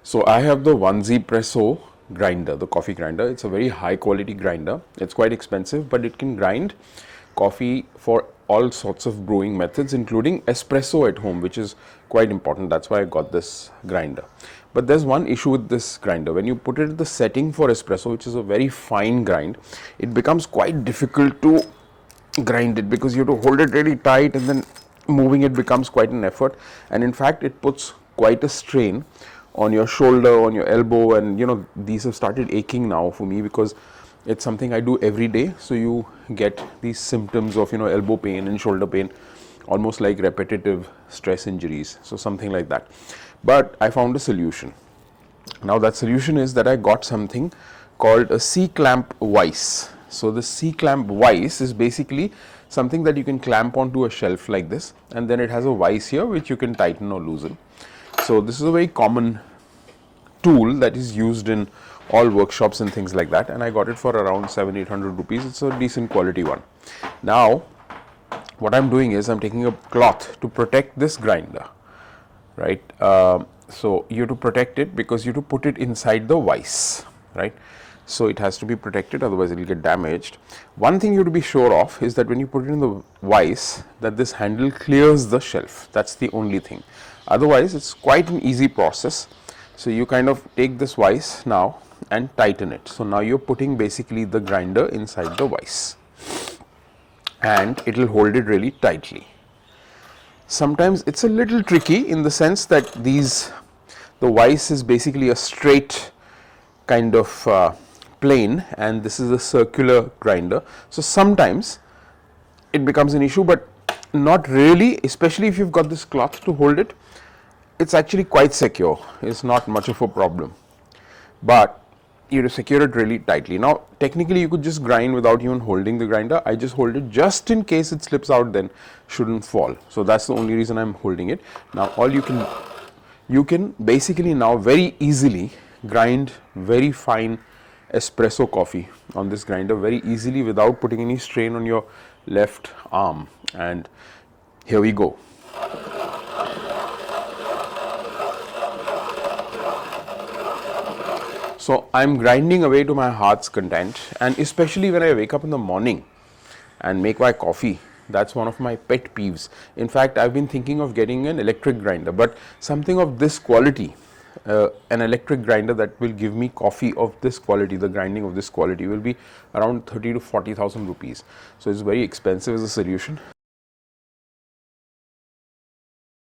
So I have the 1zpresso grinder, the coffee grinder. It's a very high quality grinder. It's quite expensive, but it can grind coffee for all sorts of brewing methods, including espresso at home, which is quite important. That's why I got this grinder. But there's one issue with this grinder. When you put it at the setting for espresso, which is a very fine grind, it becomes quite difficult to grind it because you have to hold it really tight, and then moving it becomes quite an effort, and in fact it puts quite a strain on your shoulder, on your elbow, and these have started aching now for me because it's something I do every day. So you get these symptoms of elbow pain and shoulder pain, almost like repetitive stress injuries, so something like that. But I found a solution. Now that solution is that I got something called a C-clamp vise. So the C-clamp vise is basically something that you can clamp onto a shelf like this, and then it has a vise here which you can tighten or loosen. So this is a very common tool that is used in all workshops and things like that, and I got it for around 700-800 rupees. It's a decent quality one. Now what I'm doing is I'm taking a cloth to protect this grinder, right? So you have to protect it because you have to put it inside the vise, right? So it has to be protected, otherwise it will get damaged. One thing you have to be sure of is that when you put it in the vise, that this handle clears the shelf. That's the only thing. Otherwise it's quite an easy process. So you kind of take this vise now and tighten it. So now you're putting basically the grinder inside the vise, and it will hold it really tightly. Sometimes it's a little tricky in the sense that the vise is basically a straight kind of plane, and this is a circular grinder. So sometimes it becomes an issue, but not really, especially if you've got this cloth to hold it. It's actually quite secure. It's not much of a problem, but you have to secure it really tightly. Now technically you could just grind without even holding the grinder. I just hold it just in case it slips out, then shouldn't fall. So that's the only reason I'm holding it. Now all you can basically now very easily grind very fine espresso coffee on this grinder very easily without putting any strain on your left arm. And here we go. So I'm grinding away to my heart's content, and especially when I wake up in the morning and make my coffee, that's one of my pet peeves. In fact, I've been thinking of getting an electric grinder, but something of this quality, an electric grinder that will give me coffee of this quality, the grinding of this quality, will be around 30 to 40,000 rupees. So it's very expensive as a solution.